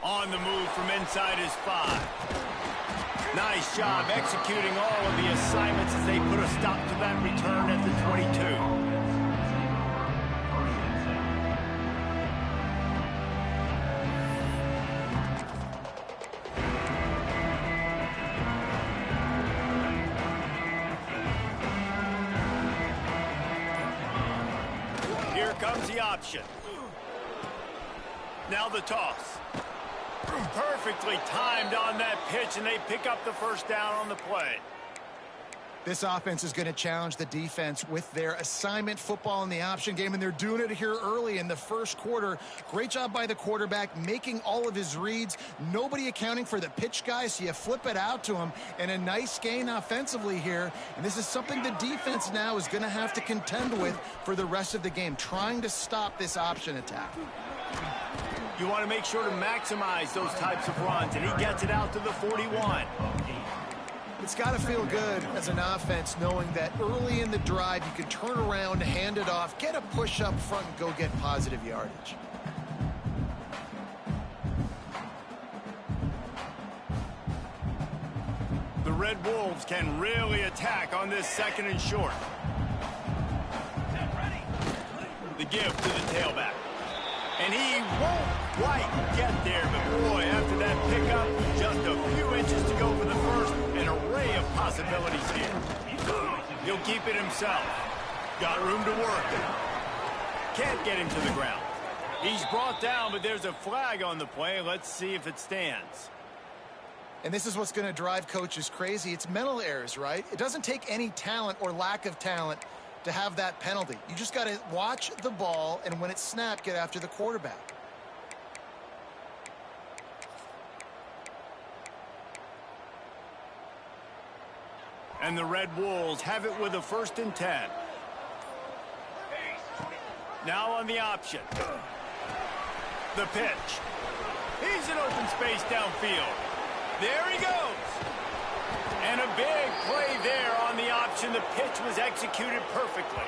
On the move from inside his 5. Nice job executing all of the assignments as they put a stop to that return at the 22. Here comes the option. Now the toss. Perfectly timed on that pitch, and they pick up the first down on the play. This offense is going to challenge the defense with their assignment football in the option game, and they're doing it here early in the first quarter. Great job by the quarterback, making all of his reads. Nobody accounting for the pitch guy, so you flip it out to him, and a nice gain offensively here. And this is something the defense now is going to have to contend with for the rest of the game, trying to stop this option attack. You want to make sure to maximize those types of runs, and he gets it out to the 41. It's got to feel good as an offense knowing that early in the drive you can turn around, hand it off, get a push up front, and go get positive yardage. The Red Wolves can really attack on this 2nd and short. The give to the tailback. And he won't quite get there, but boy, after that pickup, just a few inches to go for the first, an array of possibilities here. He'll keep it himself. Got room to work. Can't get him to the ground. He's brought down, but there's a flag on the play. Let's see if it stands. And this is what's going to drive coaches crazy. It's mental errors, right? It doesn't take any talent or lack of talent to have that penalty. You just got to watch the ball, and when it's snapped, get after the quarterback. And the Red Wolves have it with a 1st and 10. Now on the option. The pitch. He's in open space downfield. There he goes. And a big play there on the option. The pitch was executed perfectly.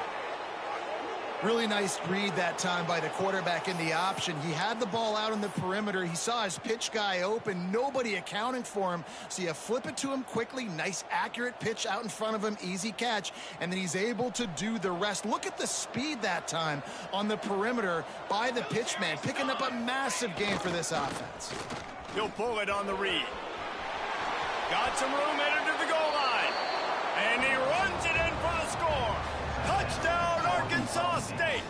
Really nice read that time by the quarterback in the option. He had the ball out on the perimeter. He saw his pitch guy open. Nobody accounting for him. So you flip it to him quickly. Nice, accurate pitch out in front of him. Easy catch. And then he's able to do the rest. Look at the speed that time on the perimeter by the pitchman. Picking up a massive gain for this offense. He'll pull it on the read. Got some room headed to the goal line. And he runs it in for the score. Touchdown, Arkansas State.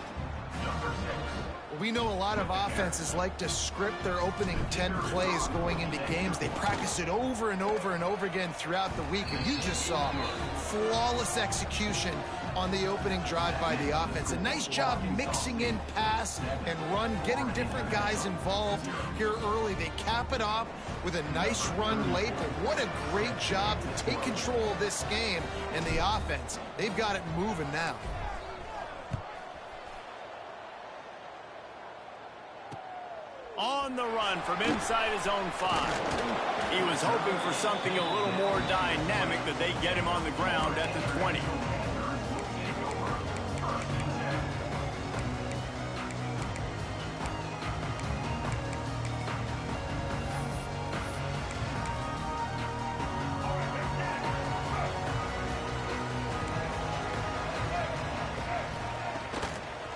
We know a lot of offenses like to script their opening 10 plays going into games. They practice it over and over and over again throughout the week. And you just saw flawless execution on the opening drive by the offense. A nice job mixing in pass and run, getting different guys involved here early. They cap it off with a nice run late, but what a great job to take control of this game and the offense. They've got it moving now. On the run from inside his own 5. He was hoping for something a little more dynamic, but they get him on the ground at the 20.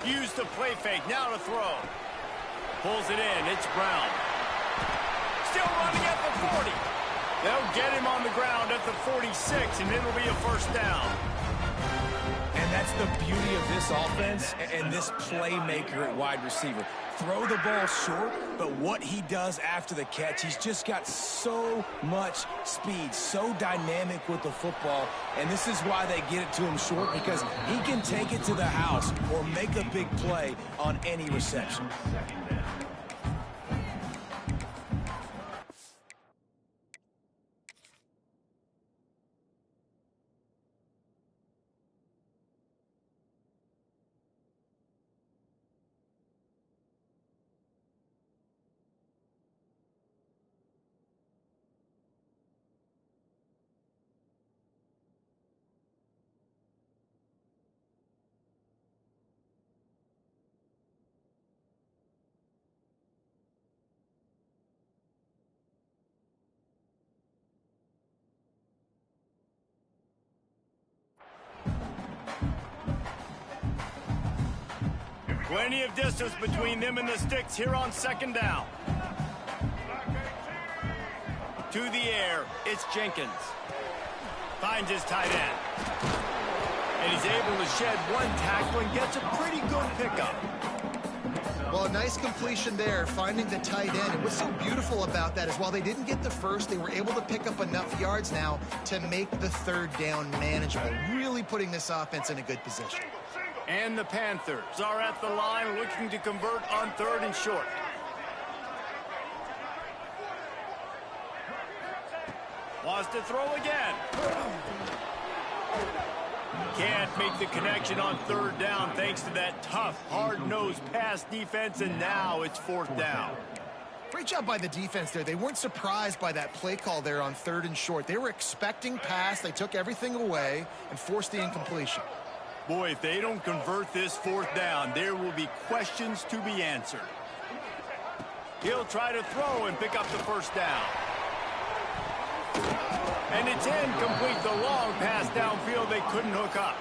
Use the play fake, now to throw. Pulls it in, it's Brown. Still running at the 40. They'll get him on the ground at the 46, and it'll be a 1st down. And that's the beauty of this offense and this playmaker at wide receiver. Throw the ball short, but what he does after the catch, he's just got so much speed, so dynamic with the football, and this is why they get it to him short, because he can take it to the house or make a big play on any reception. Plenty of distance between them and the sticks here on second down. To the air, it's Jenkins. Finds his tight end. And he's able to shed one tackle and gets a pretty good pickup. Well, a nice completion there, finding the tight end. And what's so beautiful about that is while they didn't get the first, they were able to pick up enough yards now to make the third down manageable, really putting this offense in a good position. And the Panthers are at the line looking to convert on third and short. Wants to throw again. Can't make the connection on third down thanks to that tough, hard-nosed pass defense, and now it's fourth down. Great job by the defense there. They weren't surprised by that play call there on third and short. They were expecting pass. They took everything away and forced the incompletion. Boy, if they don't convert this fourth down, there will be questions to be answered. He'll try to throw and pick up the first down. And it's incomplete. The long pass downfield, they couldn't hook up.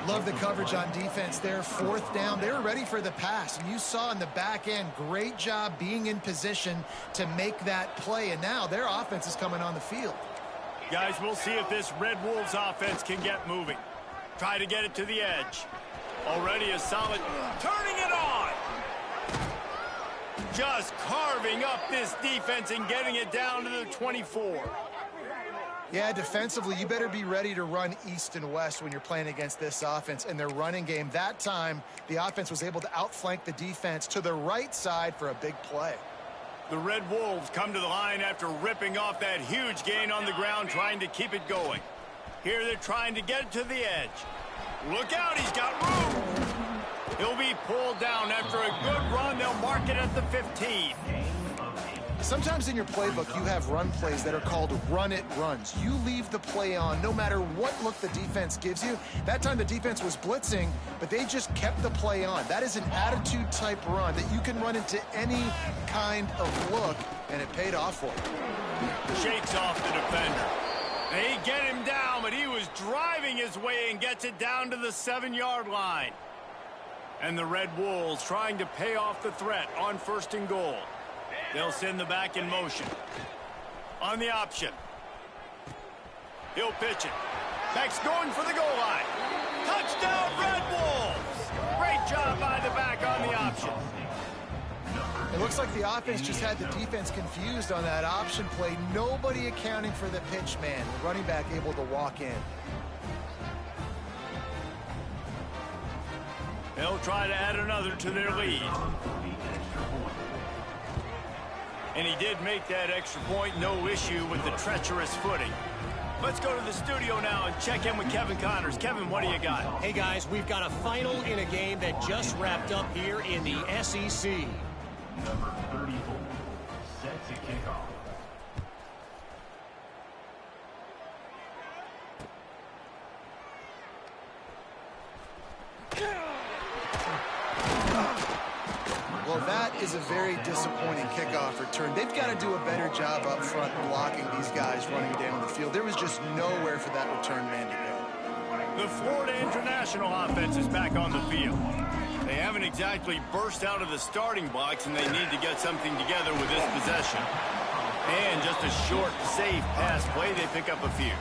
Love the coverage on defense there. Fourth down, they were ready for the pass. And you saw in the back end, great job being in position to make that play. And now their offense is coming on the field. Guys, we'll see if this Red Wolves offense can get moving. Try to get it to the edge. Already a solid, turning it on. Just carving up this defense and getting it down to the 24. Yeah, defensively, you better be ready to run east and west when you're playing against this offense and their running game. That time, the offense was able to outflank the defense to the right side for a big play. The Red Wolves come to the line after ripping off that huge gain on the ground, trying to keep it going. Here they're trying to get it to the edge. Look out, he's got room. He'll be pulled down after a good run. They'll mark it at the 15. Sometimes in your playbook, you have run plays that are called run-it runs. You leave the play on no matter what look the defense gives you. That time the defense was blitzing, but they just kept the play on. That is an attitude-type run that you can run into any kind of look, and it paid off for him. Shakes off the defender. They get him down, but he was driving his way and gets it down to the 7-yard line. And the Red Wolves trying to pay off the threat on first and goal. They'll send the back in motion. On the option. He'll pitch it. Back's going for the goal line. Touchdown, Red Wolves! Great job by the back on the option. It looks like the offense just had the defense confused on that option play. Nobody accounting for the pitch man. The running back able to walk in. They'll try to add another to their lead. And he did make that extra point, no issue with the treacherous footing. Let's go to the studio now and check in with Kevin Connors. Kevin, what do you got? Hey, guys, we've got a final in a game that just wrapped up here in the SEC. Number 34, set to kick off. Well, that is a very disappointing kickoff return. They've got to do a better job up front blocking these guys running down the field. There was just nowhere for that return man to go. The Florida International offense is back on the field. They haven't exactly burst out of the starting blocks, and they need to get something together with this possession. And just a short, safe pass play, they pick up a few.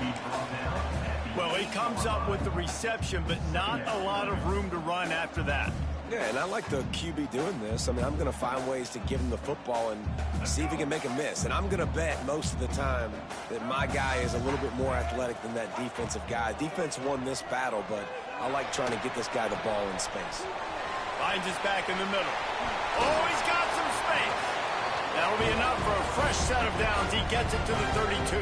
Well, he comes up with the reception, but not a lot of room to run after that. Yeah, and I like the QB doing this. I mean, I'm going to find ways to give him the football and see if he can make a miss. And I'm going to bet most of the time that my guy is a little bit more athletic than that defensive guy. Defense won this battle, but I like trying to get this guy the ball in space. Finds his back in the middle. Oh, he's got some space. That'll be enough for a fresh set of downs. He gets it to the 32.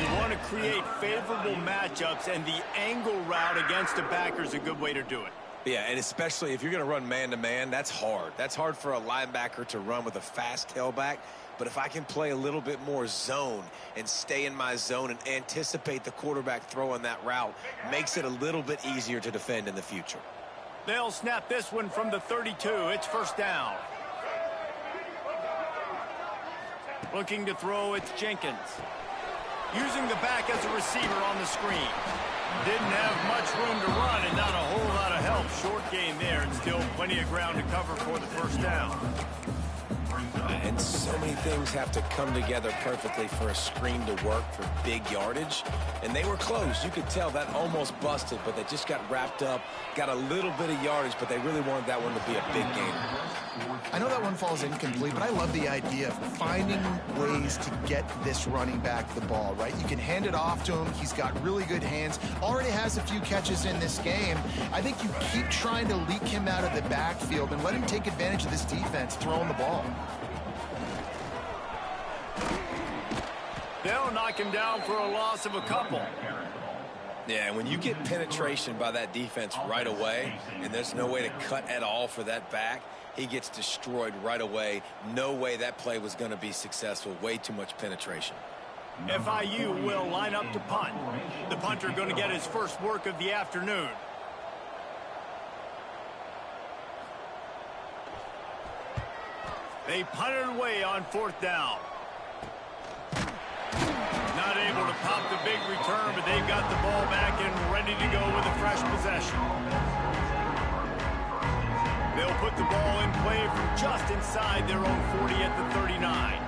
You want to create favorable matchups, and the angle route against a backer is a good way to do it. Yeah, and especially if you're going to run man-to-man, that's hard. That's hard for a linebacker to run with a fast tailback. But if I can play a little bit more zone and stay in my zone and anticipate the quarterback throwing that route, makes it a little bit easier to defend in the future. They'll snap this one from the 32. It's first down. Looking to throw, it's Jenkins. Using the back as a receiver on the screen. Didn't have much room to run and not a whole lot of help short gain there and still plenty of ground to cover for the first down. And so many things have to come together perfectly for a screen to work for big yardage. And they were close. You could tell that almost busted, but they just got wrapped up, got a little bit of yardage, but they really wanted that one to be a big gain. I know that one falls incomplete, but I love the idea of finding ways to get this running back the ball, right? You can hand it off to him. He's got really good hands, already has a few catches in this game. I think you keep trying to leak him out of the backfield and let him take advantage of this defense throwing the ball. They'll knock him down for a loss of a couple. Yeah, when you get penetration by that defense right away, and there's no way to cut at all for that back, he gets destroyed right away. No way that play was going to be successful. Way too much penetration. FIU will line up to punt. The punter going to get his first work of the afternoon. They punted away on fourth down. Not able to pop the big return, but they've got the ball back and ready to go with a fresh possession. They'll put the ball in play from just inside their own 40 at the 39.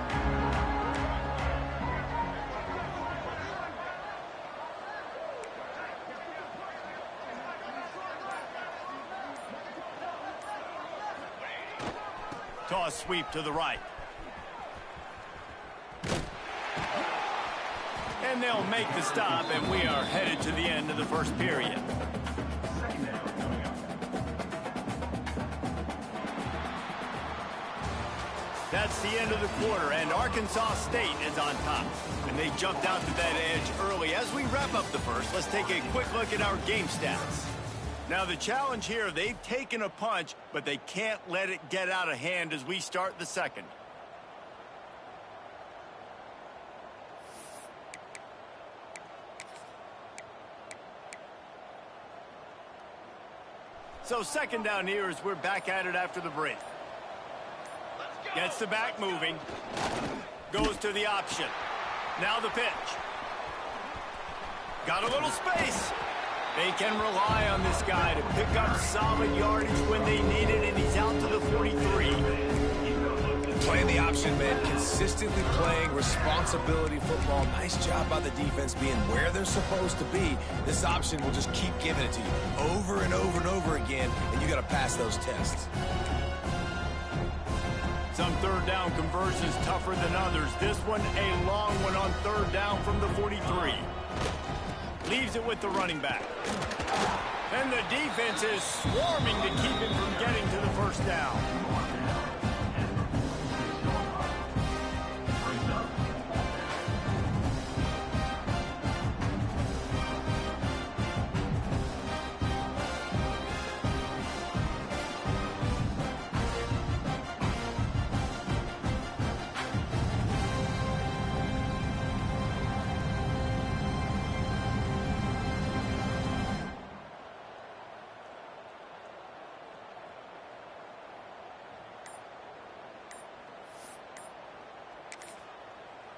Toss sweep to the right. And they'll make the stop, and we are headed to the end of the first period. That's the end of the quarter, and Arkansas State is on top. And they jumped out to that edge early. As we wrap up the first, let's take a quick look at our game stats. Now, the challenge here, they've taken a punch, but they can't let it get out of hand as we start the second. So second down here as we're back at it after the break. Gets the back moving. Goes to the option. Now the pitch. Got a little space. They can rely on this guy to pick up solid yardage when they need it, and he's out to the 43. Playing the option, man. Consistently playing responsibility football. Nice job by the defense being where they're supposed to be. This option will just keep giving it to you over and over and over again, and you got to pass those tests. Some third down conversions tougher than others. This one a long one on third down from the 43. Leaves it with the running back. And the defense is swarming to keep him from getting to the first down.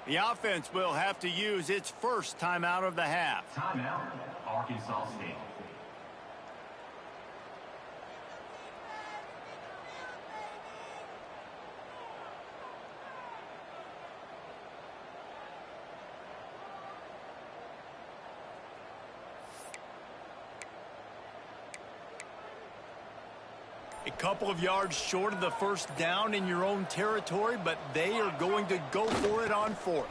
The offense will have to use its first timeout of the half. Timeout, Arkansas State. A couple of yards short of the first down in your own territory, but they are going to go for it on fourth.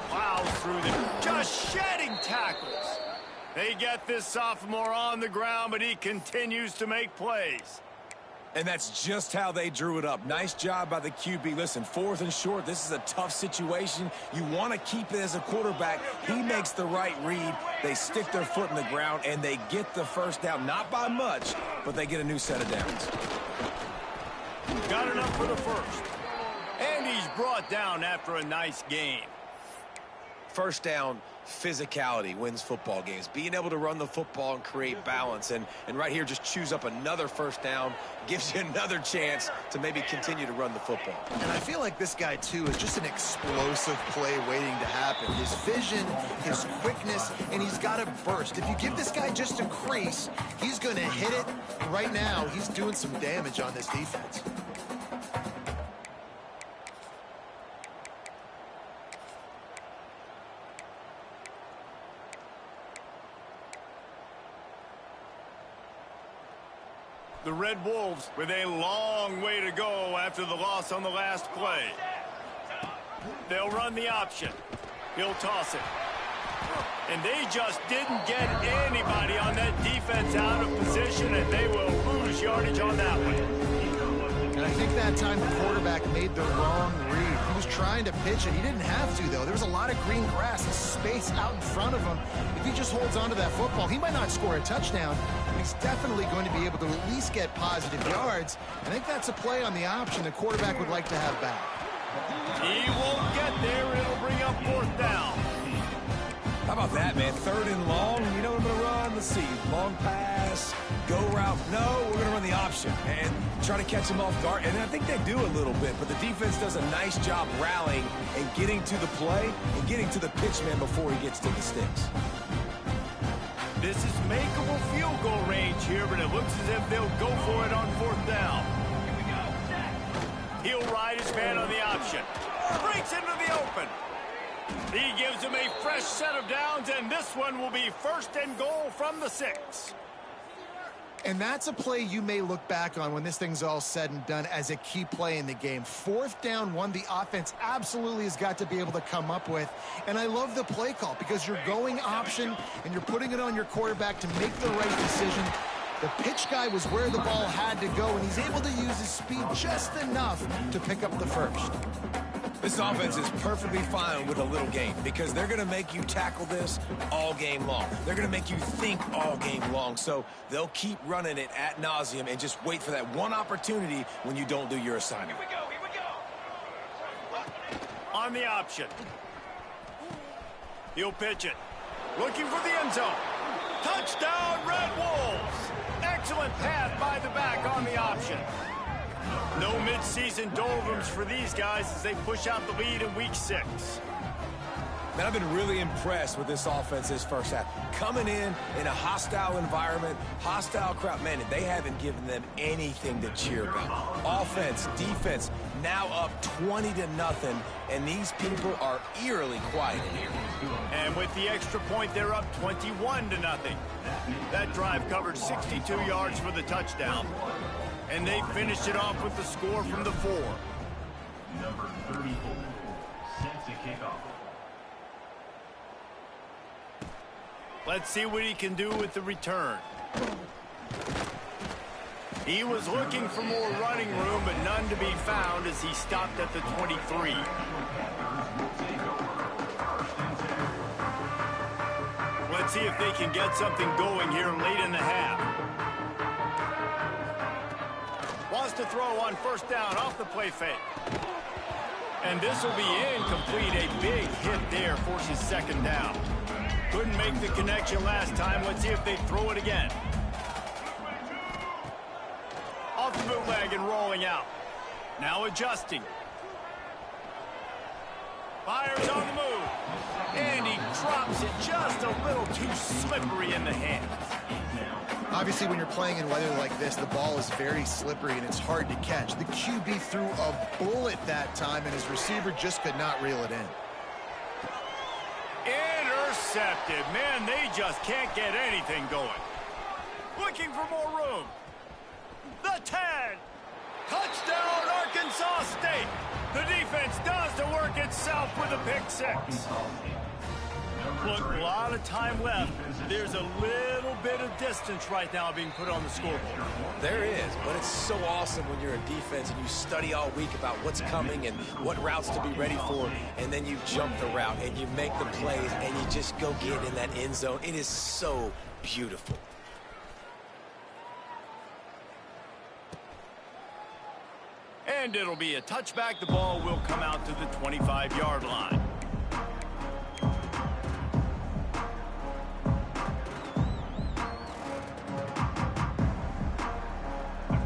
Plows through them, just shedding tackles. They get this sophomore on the ground, but he continues to make plays. And that's just how they drew it up. Nice job by the QB. Listen, fourth and short, this is a tough situation. You want to keep it as a quarterback. He makes the right read. They stick their foot in the ground, and they get the first down. Not by much, but they get a new set of downs. Got enough for the first. And he's brought down after a nice gain. First down physicality wins football games. Being able to run the football and create balance. And right here, just choose up another first down, gives you another chance to maybe continue to run the football. And I feel like this guy, too, is just an explosive play waiting to happen. His vision, his quickness, and he's got a burst. If you give this guy just a crease, he's going to hit it. Right now, he's doing some damage on this defense. The Red Wolves with a long way to go after the loss on the last play. They'll run the option. He'll toss it. And they just didn't get anybody on that defense out of position, and they will lose yardage on that one. And I think that time the quarterback made the wrong read. He was trying to pitch it. He didn't have to, though. There was a lot of green grass and space out in front of him. If he just holds on to that football, he might not score a touchdown, but he's definitely going to be able to at least get positive yards. I think that's a play on the option the quarterback would like to have back. He won't get there. It'll bring up 4th down. How about that, man? 3rd and long. You know what I'm going to run? Let's see. Long pass, go route. No, we're going to run the option and try to catch him off guard. And I think they do a little bit, but the defense does a nice job rallying and getting to the play and getting to the pitch man before he gets to the sticks. This is makeable field goal range here, but it looks as if they'll go for it on 4th down. He'll ride his man on the option. Breaks into the open. He gives him a fresh set of downs, and this one will be 1st and goal from the 6. And that's a play you may look back on when this thing's all said and done as a key play in the game. 4th down, one the offense absolutely has got to be able to come up with. And I love the play call because you're going option and you're putting it on your quarterback to make the right decision. The pitch guy was where the ball had to go, and he's able to use his speed just enough to pick up the first. This offense is perfectly fine with a little game because they're going to make you tackle this all game long. They're going to make you think all game long. So they'll keep running it ad nauseum and just wait for that one opportunity when you don't do your assignment. Here we go. On the option. He'll pitch it. Looking for the end zone. Touchdown, Red Wolves. Excellent pass by the back on the option. No midseason doldrums for these guys as they push out the lead in Week 6. Man, I've been really impressed with this offense this first half. Coming in a hostile environment, hostile crowd, man, they haven't given them anything to cheer about. Offense, defense, now up 20-0, and these people are eerily quiet in here. And with the extra point, they're up 21-0. That drive covered 62 yards for the touchdown. And they finished it off with the score from the 4. Number 34, set to kick off. Let's see what he can do with the return. He was looking for more running room, but none to be found as he stopped at the 23. Let's see if they can get something going here late in the half. Wants to throw on 1st down off the play fake. And this will be incomplete. A big hit there forces 2nd down. Couldn't make the connection last time. Let's see if they throw it again. Off the bootleg and rolling out. Now adjusting. Fires on the move. And he drops it just a little too slippery in the hands. Obviously, when you're playing in weather like this, the ball is very slippery and it's hard to catch. The QB threw a bullet that time, and his receiver just could not reel it in. Intercepted. Man, they just can't get anything going. Looking for more room. The 10. Touchdown, Arkansas State. The defense does the work itself with a pick 6. Look, a lot of time left. There's a little bit of distance right now being put on the scoreboard. There is, but it's so awesome when you're a defense and you study all week about what's coming and what routes to be ready for, and then you jump the route and you make the plays and you just go get in that end zone. It is so beautiful. And it'll be a touchback. The ball will come out to the 25-yard line.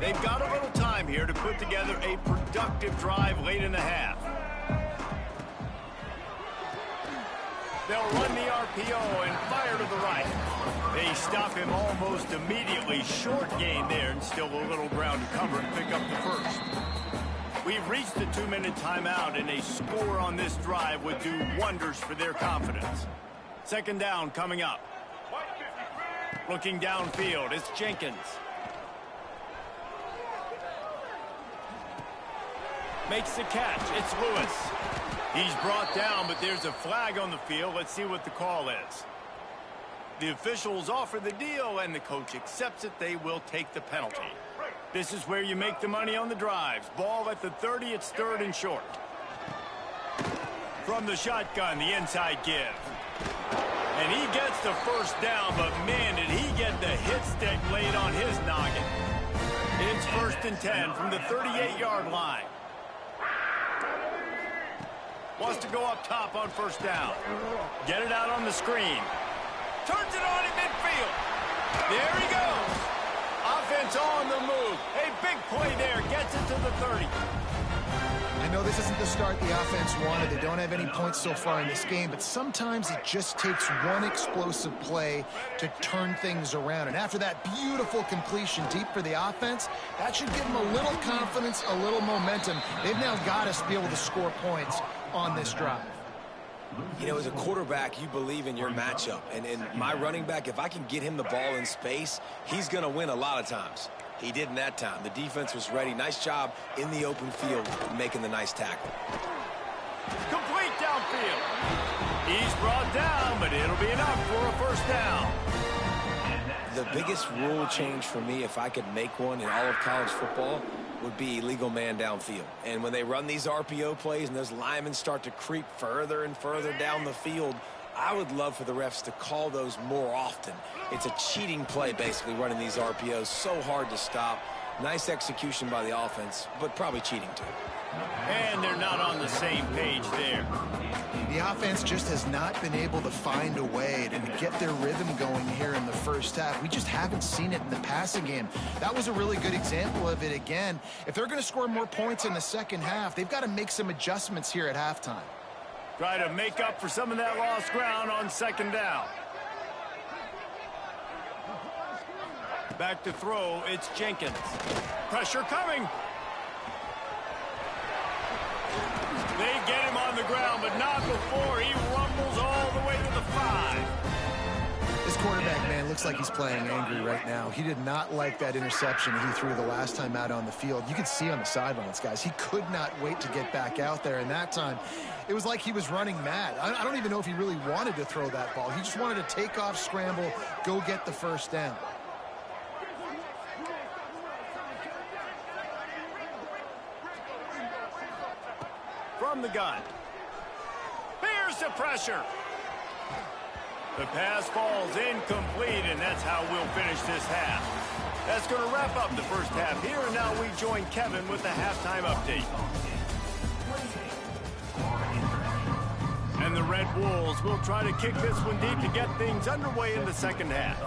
They've got a little time here to put together a productive drive late in the half. They'll run the RPO and fire to the right. They stop him almost immediately. Short gain there and still a little ground to cover and pick up the first. We've reached the 2-minute timeout, and a score on this drive would do wonders for their confidence. Second down coming up. Looking downfield, it's Jenkins. Makes the catch. It's Lewis. He's brought down, but there's a flag on the field. Let's see what the call is. The officials offer the deal, and the coach accepts it. They will take the penalty. This is where you make the money on the drives. Ball at the 30. It's 3rd and short. From the shotgun, the inside give. And he gets the first down, but man, did he get the hit stick laid on his noggin. It's 1st and 10 from the 38-yard line. Wants to go up top on first down. Get it out on the screen. Turns it on in midfield. There he goes. Offense on the move. A big play there. Gets it to the 30. I know this isn't the start the offense wanted. They don't have any points so far in this game, but sometimes it just takes one explosive play to turn things around. And after that beautiful completion deep for the offense, that should give them a little confidence, a little momentum. They've now got us to be able to score points on this drive. You know, as a quarterback, you believe in your matchup. And my running back, if I can get him the ball in space, he's going to win a lot of times. He did in that time. The defense was ready. Nice job in the open field making the nice tackle. Complete downfield. He's brought down, but it'll be enough for a first down. The biggest rule change for me, if I could make one in all of college football, would be illegal man downfield. And when they run these RPO plays and those linemen start to creep further and further down the field, I would love for the refs to call those more often. It's a cheating play, basically, running these RPOs. So hard to stop. Nice execution by the offense, but probably cheating too. And they're not on the same page there. The offense just has not been able to find a way to get their rhythm going here in the first half. We just haven't seen it in the passing game. That was a really good example of it again. If they're going to score more points in the second half, they've got to make some adjustments here at halftime. Try to make up for some of that lost ground on second down. Back to throw, it's Jenkins. Pressure coming. They get him on the ground, but not before he rumbles all the way to the 5. This quarterback, man, looks like he's playing angry right now. He did not like that interception he threw the last time out on the field. You can see on the sidelines, guys, he could not wait to get back out there. And that time, it was like he was running mad. I don't even know if he really wanted to throw that ball. He just wanted to take off, scramble, go get the first down. From the gun. Here's the pressure. The pass falls incomplete, and that's how we'll finish this half. That's going to wrap up the first half here, and now we join Kevin with the halftime update. And the Red Wolves will try to kick this one deep to get things underway in the second half.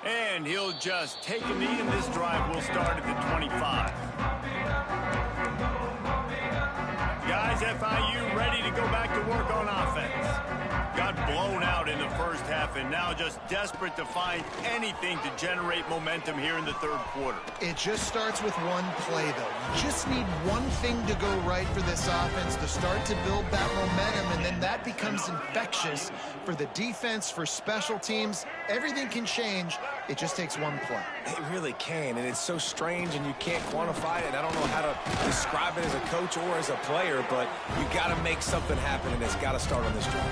And he'll just take a knee, and this drive will start at the 25. Guys, FIU ready to go back to work on offense. Got blown out in the first half and now just desperate to find anything to generate momentum here in the third quarter. It just starts with one play, though. You just need one thing to go right for this offense to start to build that momentum, and then that becomes infectious for the defense, for special teams. Everything can change. It just takes one play. It really can, and it's so strange, and you can't quantify it. I don't know how to describe it as a coach or as a player, but you got to make something happen, and it's got to start on this drive.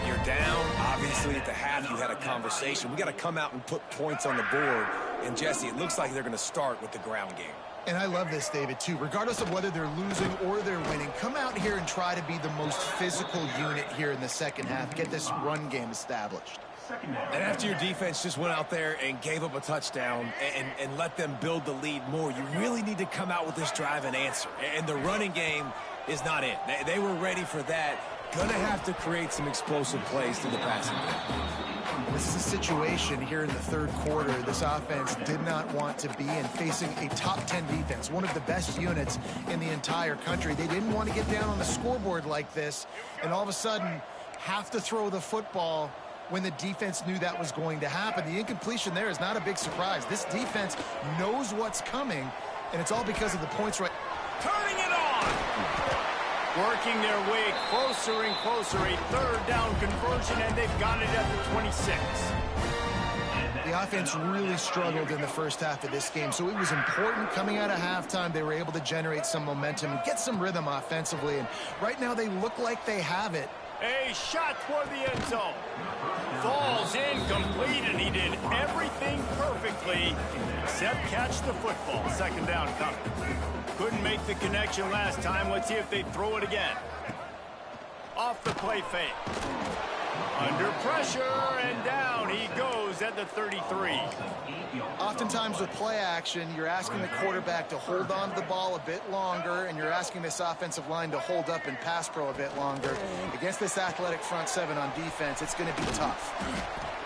You're down. Obviously, at the half, you had a conversation. We got to come out and put points on the board. And, Jesse, it looks like they're going to start with the ground game. And I love this, David, too. Regardless of whether they're losing or they're winning, come out here and try to be the most physical unit here in the second half. Get this run game established. And after your defense just went out there and gave up a touchdown and let them build the lead more, you really need to come out with this drive and answer. And the running game is not it. They were ready for that. Gonna have to create some explosive plays through the passing game. This is a situation here in the third quarter this offense did not want to be in, facing a top 10 defense, one of the best units in the entire country. They didn't want to get down on the scoreboard like this and all of a sudden have to throw the football when the defense knew that was going to happen. The incompletion there is not a big surprise. This defense knows what's coming, and it's all because of the points right. Turning it on. Working their way closer and closer. A third down conversion, and they've got it at the 26. The offense really struggled in the first half of this game, so it was important coming out of halftime. They were able to generate some momentum and get some rhythm offensively, and right now they look like they have it. A shot toward the end zone. Falls incomplete, and he did everything perfectly except catch the football. Second down coming. Couldn't make the connection last time. Let's see if they throw it again. Off the play fake. Under pressure, and down he goes at the 33. Oftentimes with play action, you're asking the quarterback to hold on to the ball a bit longer, and you're asking this offensive line to hold up in pass pro a bit longer. Against this athletic front seven on defense, it's going to be tough.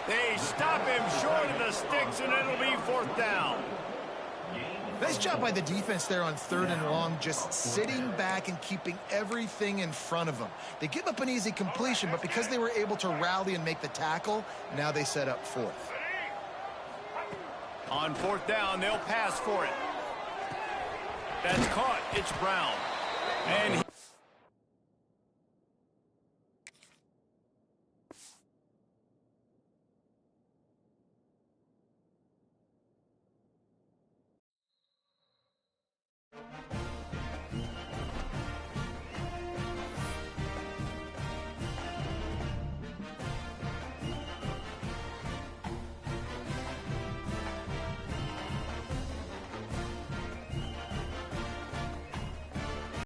They stop him short of the sticks, and it'll be fourth down. Nice job by the defense there on third and long, just sitting back and keeping everything in front of them. They give up an easy completion, but because they were able to rally and make the tackle, now they set up fourth. On fourth down, they'll pass for it. That's caught. It's Brown. And